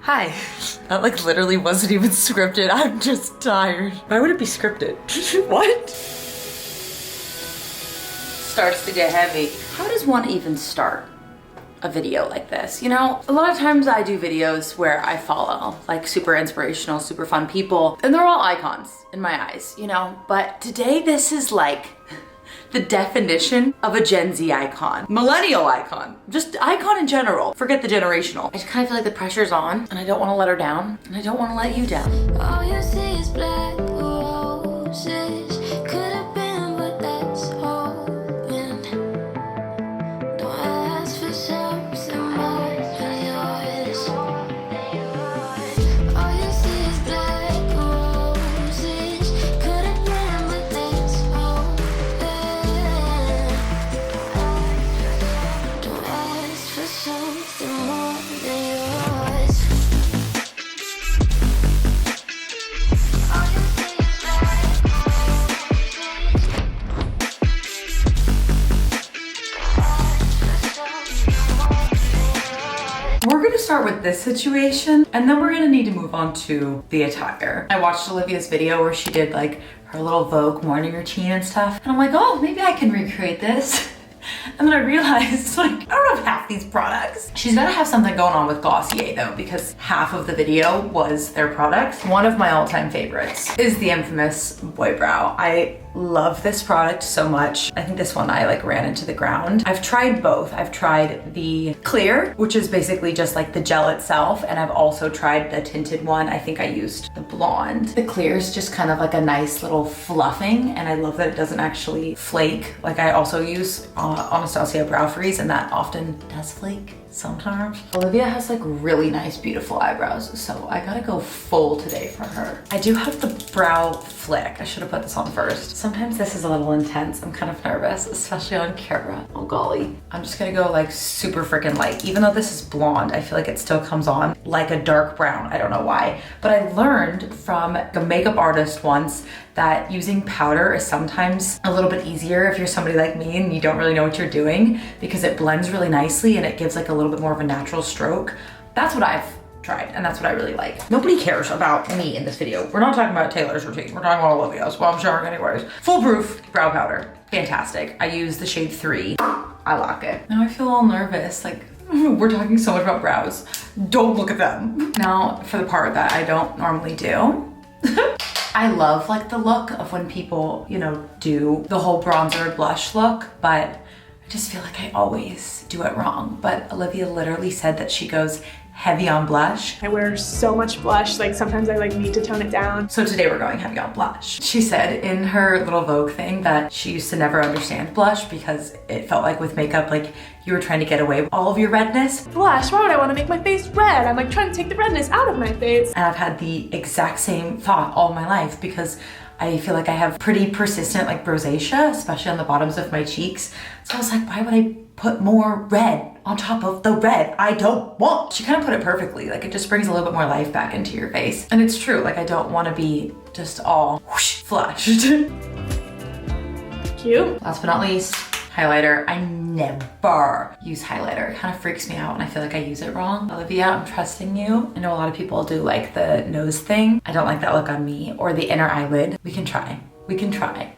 Hi. That like literally wasn't even scripted. I'm just tired. Why would it be scripted? What? Starts to get heavy. How does one even start a video like this? You know, a lot of times I do videos where I follow like super inspirational, super fun people, and they're all icons in my eyes, you know? But today this is like the definition of a Gen Z icon, millennial icon, just icon in general. Forget the generational. I just kind of feel like the pressure's on and I don't want to let her down and I don't want to let you down. All you see is black roses. Could have been, but that's hoping. Don't ask for something more than yours. All you see is black roses. Could have been, but that's hoping. Don't ask for something more than yours. We're gonna start with this situation and then we're gonna need to move on to the attire. I watched Olivia's video where she did like her little Vogue morning routine and stuff. And I'm like, oh, maybe I can recreate this. And then I realized, like, I don't have half these products. She's gotta have something going on with Glossier though, because half of the video was their products. One of my all-time favorites is the infamous Boy Brow. I love this product so much. I think this one I like ran into the ground. I've tried both. I've tried the clear, which is basically just like the gel itself, and I've also tried the tinted one. I think I used the blonde. The clear is just kind of like a nice little fluffing, and I love that it doesn't actually flake. Like I also use Anastasia Brow Freeze, and that often does flake sometimes. Olivia has like really nice, beautiful eyebrows, so I gotta go full today for her. I do have the brow flick. I should have put this on first. Sometimes this is a little intense. I'm kind of nervous, especially on camera. Oh golly. I'm just gonna go like super freaking light. Even though this is blonde, I feel like it still comes on like a dark brown. I don't know why. But I learned from a makeup artist once that using powder is sometimes a little bit easier if you're somebody like me and you don't really know what you're doing, because it blends really nicely and it gives like a little bit more of a natural stroke. That's what I've tried and that's what I really like. Nobody cares about me in this video. We're not talking about Taylor's routine. We're talking about Olivia's. Well, I'm showing anyways. Foolproof brow powder. Fantastic. I use the shade 3. I like it. Now I feel all nervous. Like, we're talking so much about brows. Don't look at them. Now for the part that I don't normally do. I love like the look of when people, you know, do the whole bronzer blush look, but I just feel like I always do it wrong. But Olivia literally said that she goes heavy on blush. I wear so much blush, like sometimes I like need to tone it down. So today we're going heavy on blush. She said in her little Vogue thing that she used to never understand blush because it felt like with makeup, like you were trying to get away with all of your redness. Blush, why would I want to make my face red? I'm like trying to take the redness out of my face. And I've had the exact same thought all my life because I feel like I have pretty persistent like rosacea, especially on the bottoms of my cheeks. So I was like, why would I put more red on top of the red I don't want? She kind of put it perfectly. Like it just brings a little bit more life back into your face. And it's true, like I don't want to be just all whoosh, flushed. Cute. Last but not least, highlighter. I never use highlighter. It kind of freaks me out and I feel like I use it wrong. Olivia, I'm trusting you. I know a lot of people do like the nose thing. I don't like that look on me, or the inner eyelid. We can try. We can try.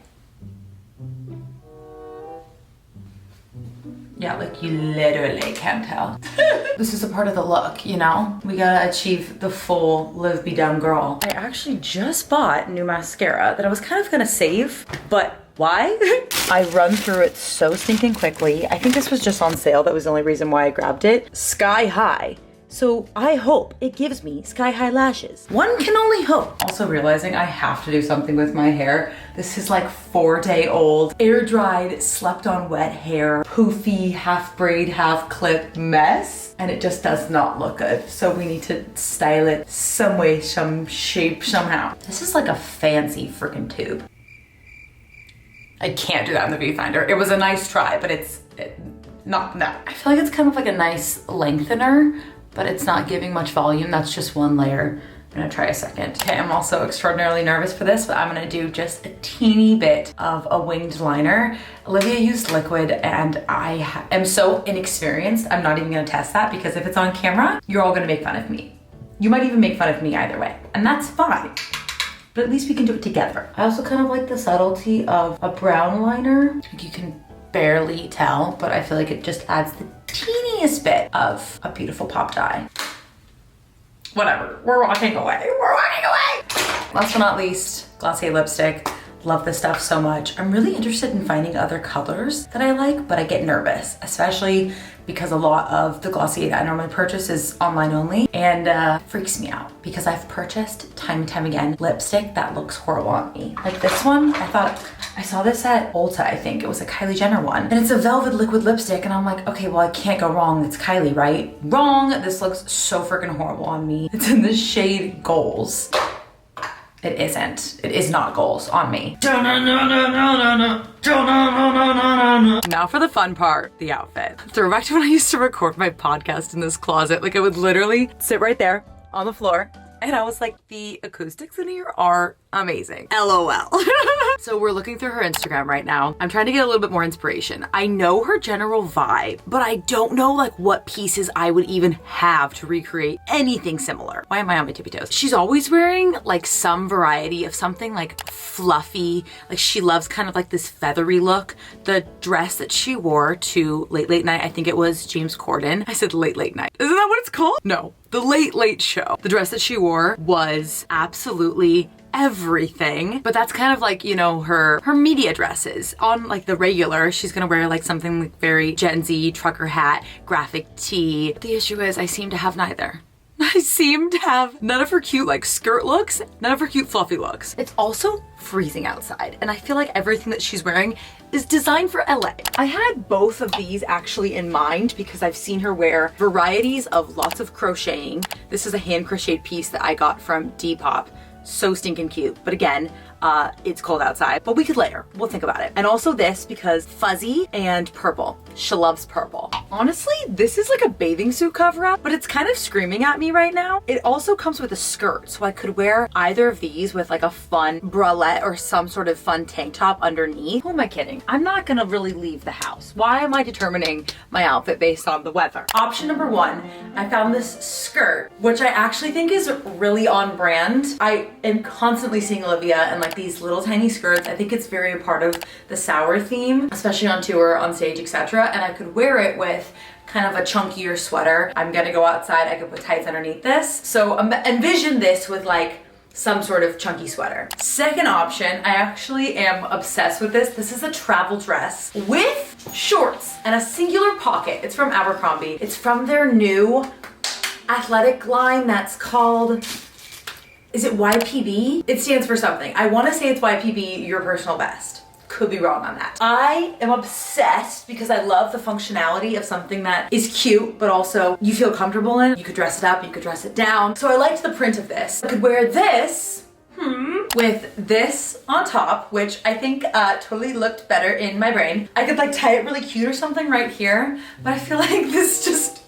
Yeah, like you literally can't tell. This is a part of the look, you know? We gotta achieve the full live be dumb girl. I actually just bought new mascara that I was kind of gonna save, but why? I run through it so stinking quickly. I think this was just on sale. That was the only reason why I grabbed it. Sky High. So I hope it gives me sky high lashes. One can only hope. Also realizing I have to do something with my hair. This is like 4-day-old, air dried, slept on wet hair, poofy, half braid, half clip mess. And it just does not look good. So we need to style it some way, some shape, somehow. This is like a fancy freaking tube. I can't do that in the viewfinder. It was a nice try, but it's not that. I feel like it's kind of like a nice lengthener, but it's not giving much volume. That's just one layer. I'm gonna try a second. Okay, I'm also extraordinarily nervous for this, but I'm gonna do just a teeny bit of a winged liner. Olivia used liquid and I am so inexperienced. I'm not even gonna test that because if it's on camera, you're all gonna make fun of me. You might even make fun of me either way, and that's fine. But at least we can do it together. I also kind of like the subtlety of a brown liner. Like you can barely tell, but I feel like it just adds the teeniest bit of a beautiful pop dye. Whatever, we're walking away. We're walking away. Last but not least, Glossier lipstick. Love this stuff so much. I'm really interested in finding other colors that I like, but I get nervous, especially because a lot of the Glossier that I normally purchase is online only, and freaks me out because I've purchased time and time again lipstick that looks horrible on me. Like this one, I saw this at Ulta, I think. It was a Kylie Jenner one, and it's a velvet liquid lipstick, and I'm like, okay, well, I can't go wrong. It's Kylie, right? Wrong. This looks so freaking horrible on me. It's in the shade Goals. It isn't. It is not Goals on me. Now for the fun part, the outfit. Throwback to when I used to record my podcast in this closet. Like I would literally sit right there on the floor, and I was like, the acoustics in here are amazing. LOL. So we're looking through her Instagram right now. I'm trying to get a little bit more inspiration. I know her general vibe, but I don't know like what pieces I would even have to recreate anything similar. Why am I on my tippy toes? She's always wearing like some variety of something like fluffy. Like she loves kind of like this feathery look. The dress that she wore to Late Night, I think it was James Corden. I said Late Night. Isn't that what it's called? No, the Late Show. The dress that she wore was absolutely everything, but that's kind of like, you know, her media dresses. On like the regular, she's gonna wear like something like very Gen Z, trucker hat, graphic tee. The issue is I seem to have neither. I seem to have none of her cute like skirt looks, none of her cute fluffy looks. It's also freezing outside, and I feel like everything that she's wearing is designed for LA. I had both of these actually in mind because I've seen her wear varieties of lots of crocheting. This is a hand crocheted piece that I got from Depop. So stinking cute. But again, it's cold outside, but we could layer. We'll think about it. And also this because fuzzy and purple. She loves purple. Honestly, this is like a bathing suit cover up, but it's kind of screaming at me right now. It also comes with a skirt, so I could wear either of these with like a fun bralette or some sort of fun tank top underneath. Who am I kidding? I'm not gonna really leave the house. Why am I determining my outfit based on the weather? Option number one, I found this skirt, which I actually think is really on brand. I am constantly seeing Olivia and like these little tiny skirts. I think it's very a part of the sour theme, especially on tour, on stage, etc. And I could wear it with kind of a chunkier sweater. I'm gonna go outside, I could put tights underneath this. So envision this with like some sort of chunky sweater. Second option, I actually am obsessed with this. This is a travel dress with shorts and a singular pocket. It's from Abercrombie. It's from their new athletic line that's called, is it YPB? It stands for something. I wanna say it's YPB, your personal best. Could be wrong on that. I am obsessed because I love the functionality of something that is cute, but also you feel comfortable in. You could dress it up, you could dress it down. So I liked the print of this. I could wear this with this on top, which I think totally looked better in my brain. I could like tie it really cute or something right here, but I feel like this just,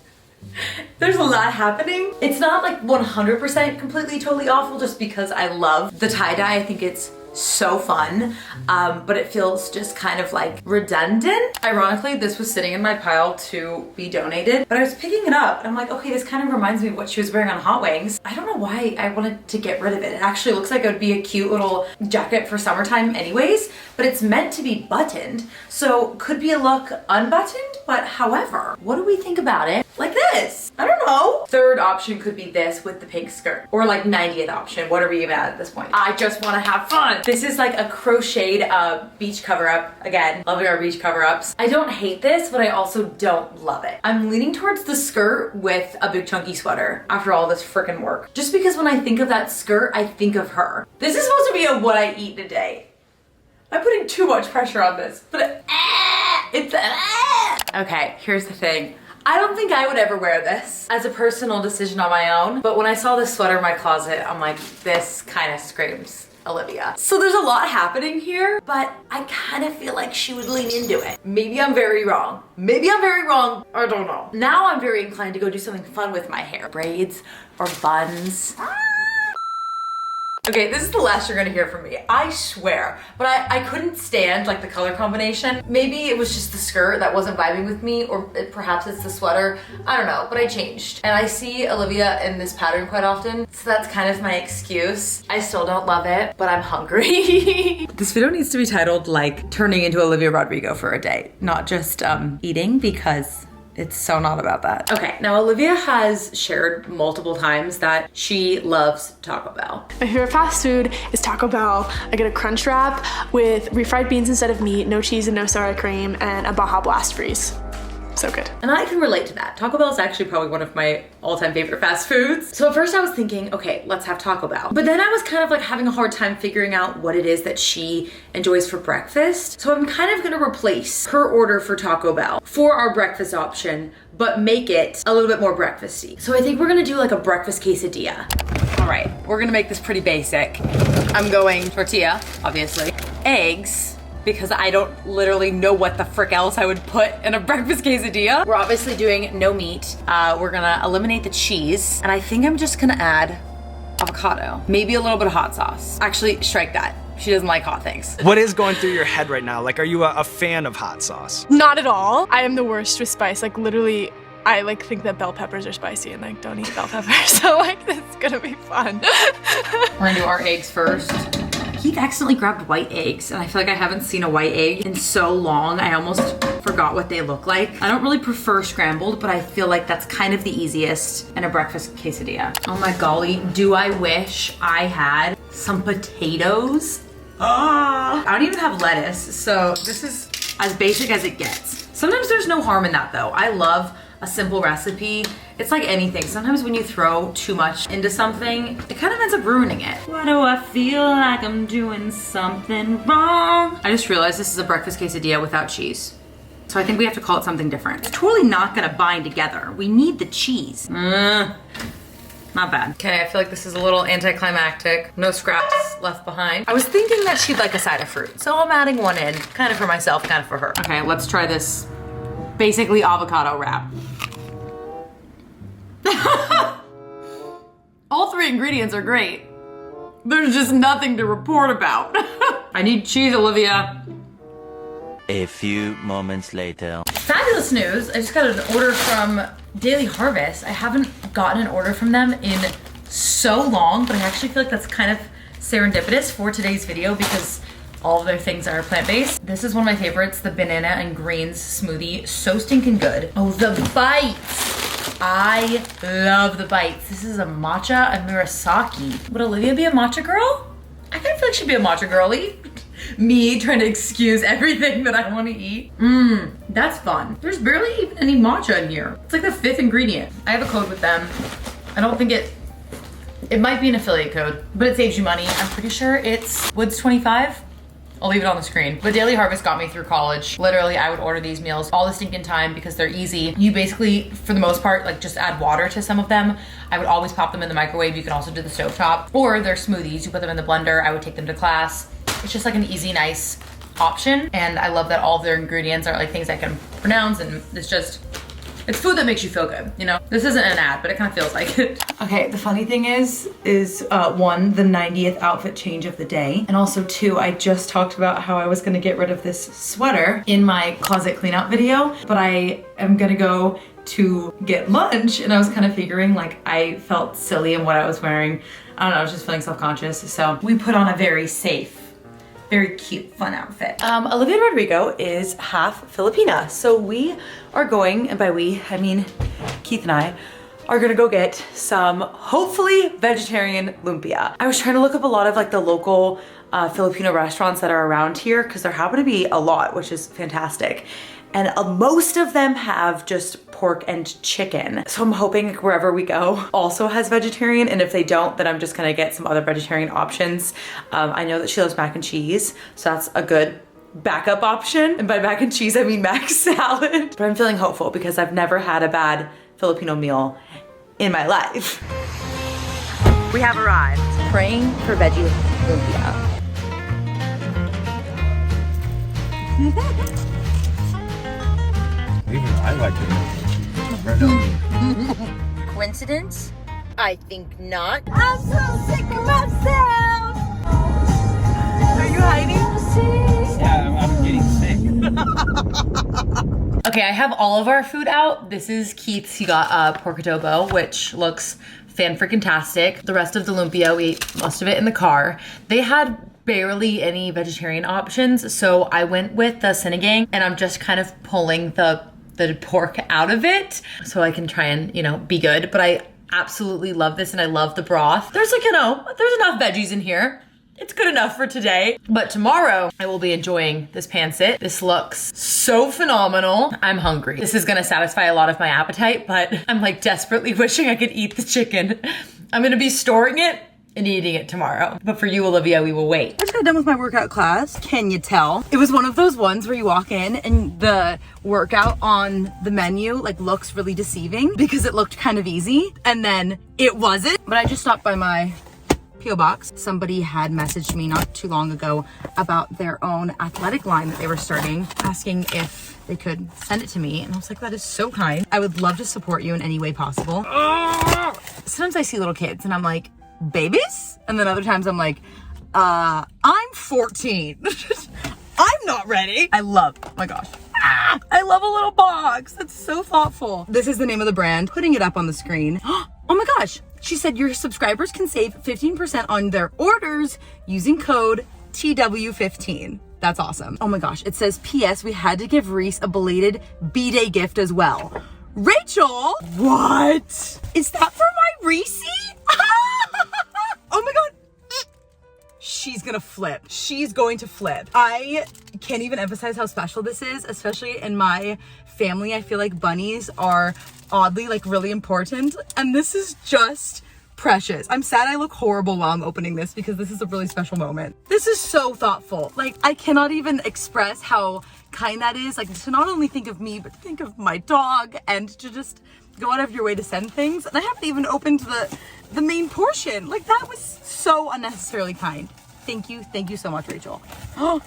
there's a lot happening. It's not like 100% completely totally awful just because I love the tie-dye. I think it's so fun, but it feels just kind of like redundant. Ironically, this was sitting in my pile to be donated, but I was picking it up and I'm like, okay, this kind of reminds me of what she was wearing on Hot Wings. I don't know why I wanted to get rid of it. It actually looks like it would be a cute little jacket for summertime anyways, but it's meant to be buttoned, so could be a look unbuttoned, but however, what do we think about it? Like this, I don't know. Third option could be this with the pink skirt, or like 90th option. What are we even at this point? I just want to have fun. This is like a crocheted beach cover up. Again, loving our beach cover ups. I don't hate this, but I also don't love it. I'm leaning towards the skirt with a big chunky sweater after all this freaking work. Just because when I think of that skirt, I think of her. This is supposed to be a what I eat in a day. I'm putting too much pressure on this, but it's okay, here's the thing. I don't think I would ever wear this as a personal decision on my own, but when I saw this sweater in my closet, I'm like, this kind of screams Olivia. So there's a lot happening here, but I kind of feel like she would lean into it. Maybe I'm very wrong. Maybe I'm very wrong. I don't know. Now I'm very inclined to go do something fun with my hair. Braids or buns. Okay, this is the last you're gonna hear from me. I swear. But I couldn't stand like the color combination. Maybe it was just the skirt that wasn't vibing with me, or perhaps it's the sweater. I don't know, but I changed. And I see Olivia in this pattern quite often, so that's kind of my excuse. I still don't love it, but I'm hungry. This video needs to be titled like turning into Olivia Rodrigo for a day, not just eating, because it's so not about that. Okay, now Olivia has shared multiple times that she loves Taco Bell. My favorite fast food is Taco Bell. I get a crunch wrap with refried beans instead of meat, no cheese and no sour cream, and a Baja Blast freeze. So good. And I can relate to that. Taco Bell is actually probably one of my all-time favorite fast foods. So at first I was thinking, okay, let's have Taco Bell. But then I was kind of like having a hard time figuring out what it is that she enjoys for breakfast. So I'm kind of gonna replace her order for Taco Bell for our breakfast option, but make it a little bit more breakfasty. So I think we're gonna do like a breakfast quesadilla. All right, we're gonna make this pretty basic. I'm going tortilla, obviously, eggs, because I don't literally know what the frick else I would put in a breakfast quesadilla. We're obviously doing no meat. We're gonna eliminate the cheese, and I think I'm just gonna add avocado. Maybe a little bit of hot sauce. Actually, strike that. She doesn't like hot things. What is going through your head right now? Like, are you a fan of hot sauce? Not at all. I am the worst with spice. Like literally, I like think that bell peppers are spicy and like don't eat bell peppers. So like this is gonna be fun. We're gonna do our eggs first. Keith accidentally grabbed white eggs, and I feel like I haven't seen a white egg in so long. I almost forgot what they look like. I don't really prefer scrambled, but I feel like that's kind of the easiest in a breakfast quesadilla. Oh my golly, do I wish I had some potatoes? I don't even have lettuce, so this is as basic as it gets. Sometimes there's no harm in that though. I love a simple recipe. It's like anything. Sometimes when you throw too much into something, it kind of ends up ruining it. Why do I feel like I'm doing something wrong? I just realized this is a breakfast quesadilla without cheese. So I think we have to call it something different. It's totally not gonna bind together. We need the cheese. Not bad. Okay, I feel like this is a little anticlimactic. No scraps left behind. I was thinking that she'd like a side of fruit, so I'm adding one in, kind of for myself, kind of for her. Okay, let's try this basically avocado wrap. All three ingredients are great. There's just nothing to report about. I need cheese, Olivia. A few moments later. Fabulous news. I just got an order from Daily Harvest. I haven't gotten an order from them in so long, but I actually feel like that's kind of serendipitous for today's video because all of their things are plant-based. This is one of my favorites, the banana and greens smoothie. So stinking good. Oh, the bites. I love the bites. This is a matcha and murasaki. Would Olivia be a matcha girl? I kind of feel like she'd be a matcha girly. Me trying to excuse everything that I want to eat. That's fun. There's barely even any matcha in here. It's like the 5th ingredient. I have a code with them. I don't think it might be an affiliate code, but it saves you money. I'm pretty sure it's Woods 25. I'll leave it on the screen. But Daily Harvest got me through college. Literally, I would order these meals all the stinking time because they're easy. You basically, for the most part, like just add water to some of them. I would always pop them in the microwave. You can also do the stovetop. Or they're smoothies. You put them in the blender. I would take them to class. It's just like an easy, nice option. And I love that all of their ingredients are like things I can pronounce, and it's food that makes you feel good, you know? This isn't an ad, but it kind of feels like it. Okay, the funny thing is one, the 90th outfit change of the day. And also two, I just talked about how I was gonna get rid of this sweater in my closet clean out video, but I am gonna go to get lunch, and I was kind of figuring like I felt silly in what I was wearing. I don't know, I was just feeling self-conscious. So we put on a very safe, very cute, fun outfit. Olivia Rodrigo is half Filipina. So we are going, and by we, I mean Keith and I, are gonna go get some, hopefully, vegetarian lumpia. I was trying to look up a lot of like the local Filipino restaurants that are around here because there happen to be a lot, which is fantastic. And most of them have just pork and chicken. So I'm hoping wherever we go also has vegetarian. And if they don't, then I'm just gonna get some other vegetarian options. I know that she loves mac and cheese, so that's a good backup option. And by mac and cheese, I mean mac salad. But I'm feeling hopeful because I've never had a bad Filipino meal in my life. We have arrived. Praying for veggie lumpia. Even I like it. Coincidence? I think not. I'm so sick of myself. you hiding? Yeah, I'm getting sick. Okay, I have all of our food out. This is Keith's. He got pork adobo, which looks fan-freaking-tastic. The rest of the lumpia, we ate most of it in the car. They had barely any vegetarian options, so I went with the sinigang, and I'm just kind of pulling the pork out of it so I can try and, you know, be good. But I absolutely love this, and I love the broth. There's like, you know, there's enough veggies in here. It's good enough for today. But tomorrow, I will be enjoying this pancit. This looks so phenomenal. I'm hungry. This is gonna satisfy a lot of my appetite, but I'm like desperately wishing I could eat the chicken. I'm gonna be storing it and eating it tomorrow. But for you, Olivia, we will wait. I just got done with my workout class. Can you tell? It was one of those ones where you walk in and the workout on the menu like looks really deceiving because it looked kind of easy and then it wasn't. But I just stopped by my P.O. box. Somebody had messaged me not too long ago about their own athletic line that they were starting, asking if they could send it to me. And I was like, that is so kind. I would love to support you in any way possible. Sometimes I see little kids and I'm like, babies? And then other times I'm like, I'm 14. I'm not ready. I love, oh my gosh. I love a little box. That's so thoughtful. This is the name of the brand. Putting it up on the screen. Oh my gosh. She said your subscribers can save 15% on their orders using code TW15. That's awesome. Oh my gosh. It says, P.S. we had to give Reese a belated B-Day gift as well. Rachel, what? Is that for my Reese? Oh my God. She's gonna flip. She's going to flip. I can't even emphasize how special this is, especially in my family. I feel like bunnies are oddly like really important, and this is just precious. I'm sad I look horrible while I'm opening this because this is a really special moment. This is so thoughtful. Like, I cannot even express how kind that is. Like, to not only think of me, but think of my dog and to just go out of your way to send things. And I haven't even opened the main portion. Like, that was so unnecessarily kind. Thank you. Thank you so much, Rachel. Oh,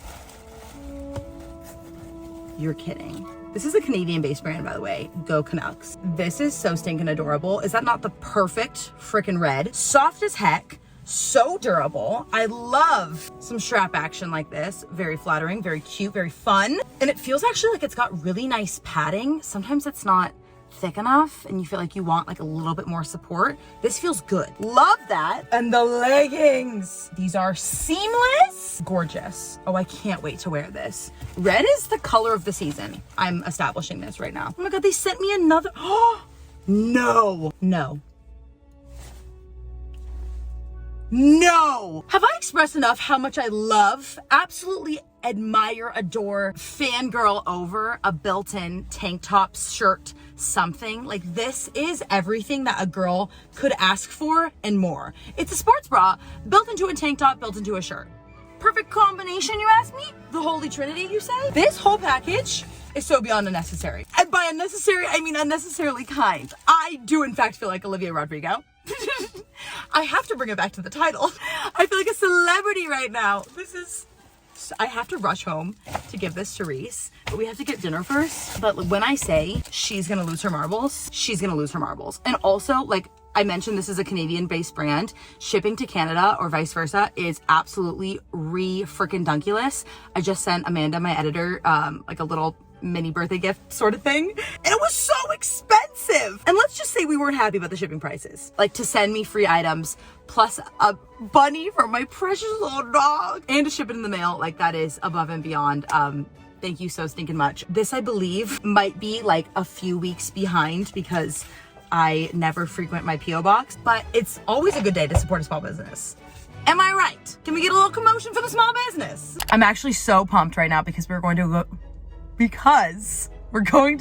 you're kidding. This is a Canadian-based brand, by the way. Go Canucks. This is so stinking adorable. Is that not the perfect freaking red? Soft as heck. So durable. I love some strap action like this. Very flattering, very cute, very fun. And it feels actually like it's got really nice padding. Sometimes it's not thick enough and you feel like you want like a little bit more support. This feels good. Love that. And the leggings. These are seamless. Gorgeous. Oh, I can't wait to wear this. Red is the color of the season. I'm establishing this right now. Oh my God, they sent me another. Oh, no. No. Have I expressed enough how much I love, absolutely admire, adore, fangirl over a built-in tank top, shirt, something? Like, this is everything that a girl could ask for and more. It's a sports bra built into a tank top, built into a shirt. Perfect combination, you ask me? The holy trinity, you say? This whole package is so beyond unnecessary. And by unnecessary, I mean unnecessarily kind. I do in fact feel like Olivia Rodrigo. I have to bring it back to the title. I feel like a celebrity right now. I have to rush home to give this to Reese, but we have to get dinner first. But when I say she's gonna lose her marbles, she's gonna lose her marbles. And also, like I mentioned, this is a Canadian-based brand. Shipping to Canada or vice versa is absolutely re-frickin-dunkulous. I just sent Amanda, my editor, like a little mini birthday gift sort of thing. And it was so expensive. And let's just say we weren't happy about the shipping prices. Like, to send me free items plus a bunny for my precious little dog and to ship it in the mail, like, that is above and beyond. Thank you so stinking much. This, I believe, might be like a few weeks behind because I never frequent my P.O. box, but it's always a good day to support a small business. Am I right? Can we get a little commotion for the small business? I'm actually so pumped right now because we're going to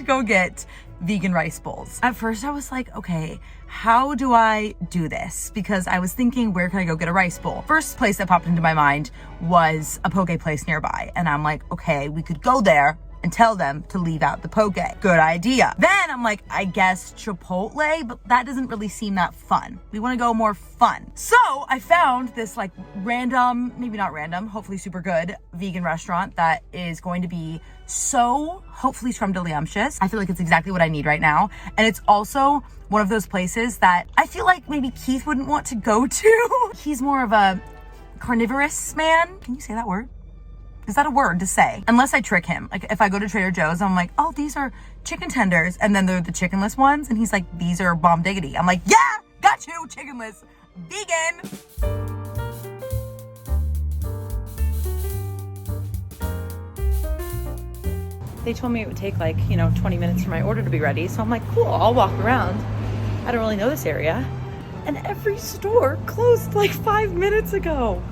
go get vegan rice bowls. At first I was like, okay, how do I do this? Because I was thinking, where can I go get a rice bowl? First place that popped into my mind was a poke place nearby. And I'm like, okay, we could go there and tell them to leave out the poke. Good idea. Then I'm like, I guess Chipotle, but that doesn't really seem that fun. We want to go more fun. So I found this like random, maybe not random, hopefully super good vegan restaurant that is going to be so hopefully scrumdiddlyumptious. I feel like it's exactly what I need right now. And it's also one of those places that I feel like maybe Keith wouldn't want to go to. He's more of a carnivorous man. Can you say that word? Is that a word to say? Unless I trick him. Like if I go to Trader Joe's, I'm like, oh, these are chicken tenders. And then they're the chickenless ones. And he's like, these are bomb diggity. I'm like, yeah, got you, chickenless, vegan. They told me it would take like, 20 minutes for my order to be ready. So I'm like, cool, I'll walk around. I don't really know this area. And every store closed like 5 minutes ago.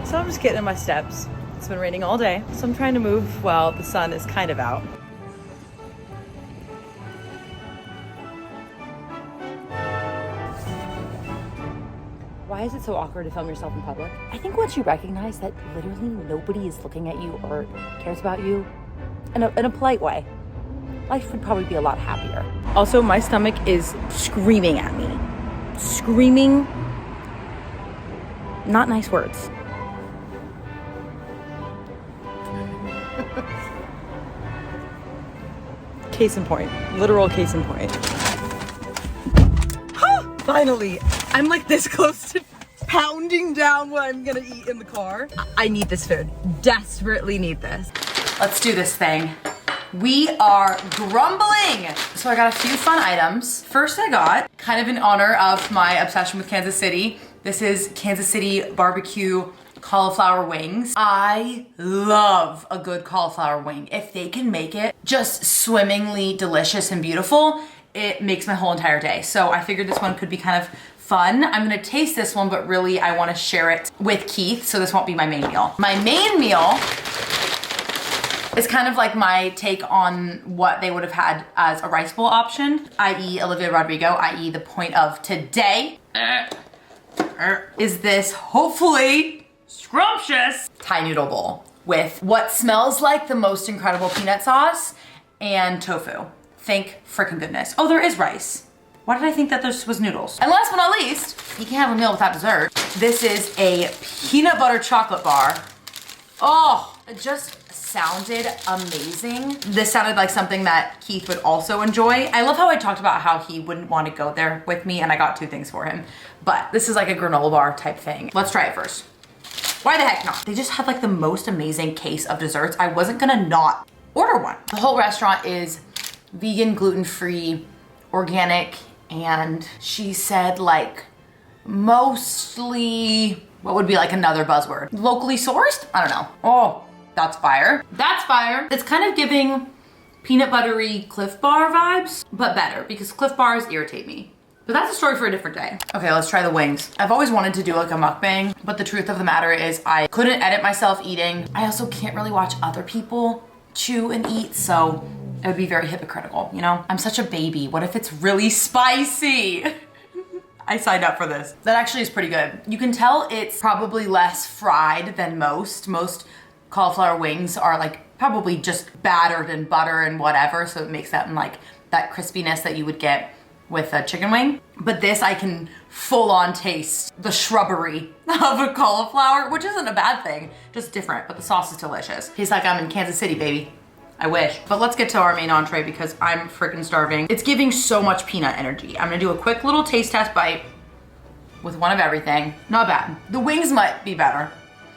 So I'm just getting in my steps. It's been raining all day. So I'm trying to move while the sun is kind of out. Why is it so awkward to film yourself in public? I think once you recognize that literally nobody is looking at you or cares about you, in a polite way, life would probably be a lot happier. Also, my stomach is screaming at me. Screaming, not nice words. Case in point, literal case in point. Finally, I'm like this close to pounding down what I'm gonna eat in the car. I need this food, desperately need this. Let's do this thing. We are grumbling. So I got a few fun items. First I got, kind of in honor of my obsession with Kansas City, this is Kansas City barbecue cauliflower wings. I love a good cauliflower wing. If they can make it just swimmingly delicious and beautiful, it makes my whole entire day. So I figured this one could be kind of fun. I'm gonna taste this one, but really I wanna share it with Keith, so this won't be my main meal. My main meal is kind of like my take on what they would have had as a rice bowl option, i.e. Olivia Rodrigo, i.e. the point of today, is this hopefully scrumptious Thai noodle bowl with what smells like the most incredible peanut sauce and tofu. Thank frickin' goodness. Oh, there is rice. Why did I think that this was noodles? And last but not least, you can't have a meal without dessert. This is a peanut butter chocolate bar. Oh, it just sounded amazing. This sounded like something that Keith would also enjoy. I love how I talked about how he wouldn't want to go there with me, and I got 2 things for him. But this is like a granola bar type thing. Let's try it first. Why the heck not? They just had like the most amazing case of desserts. I wasn't gonna not order one. The whole restaurant is vegan, gluten-free, organic, and she said like mostly, what would be like another buzzword? Locally sourced? I don't know. Oh, that's fire. That's fire. It's kind of giving peanut buttery Cliff Bar vibes, but better because Cliff Bars irritate me. But that's a story for a different day. Okay, let's try the wings. I've always wanted to do like a mukbang, but the truth of the matter is I couldn't edit myself eating. I also can't really watch other people chew and eat, so it would be very hypocritical, you know? I'm such a baby. What if it's really spicy? I signed up for this. That actually is pretty good. You can tell it's probably less fried than most. Most cauliflower wings are like probably just battered in butter and whatever, so it makes that like that crispiness that you would get with a chicken wing. But this, I can full on taste the shrubbery of a cauliflower, which isn't a bad thing, just different, but the sauce is delicious. Tastes like I'm in Kansas City, baby. I wish. But let's get to our main entree because I'm freaking starving. It's giving so much peanut energy. I'm gonna do a quick little taste test bite with one of everything. Not bad. The wings might be better,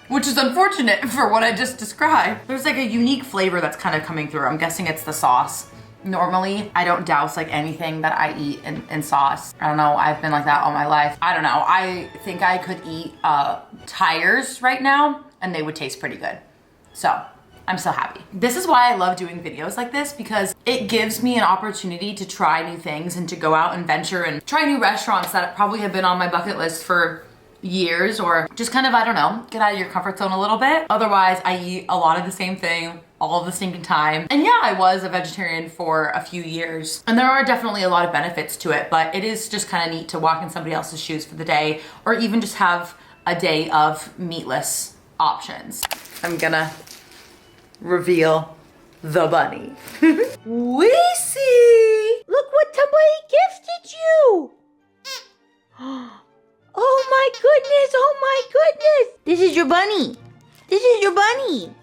which is unfortunate for what I just described. There's like a unique flavor that's kind of coming through. I'm guessing it's the sauce. Normally, I don't douse like anything that I eat in sauce. I don't know, I've been like that all my life. I don't know, I think I could eat tires right now and they would taste pretty good. So, I'm so happy. This is why I love doing videos like this, because it gives me an opportunity to try new things and to go out and venture and try new restaurants that probably have been on my bucket list for years, or just kind of, I don't know, get out of your comfort zone a little bit. Otherwise, I eat a lot of the same thing all of the stinking time. And yeah, I was a vegetarian for a few years, and there are definitely a lot of benefits to it, but it is just kind of neat to walk in somebody else's shoes for the day, or even just have a day of meatless options. I'm gonna reveal the bunny. We see! Look what somebody gifted you! Oh my goodness, oh my goodness! This is your bunny. This is your bunny.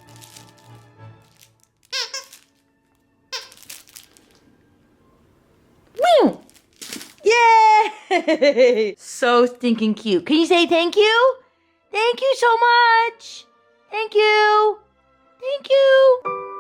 Meow! Yay! So stinking cute. Can you say thank you? Thank you so much. Thank you. Thank you.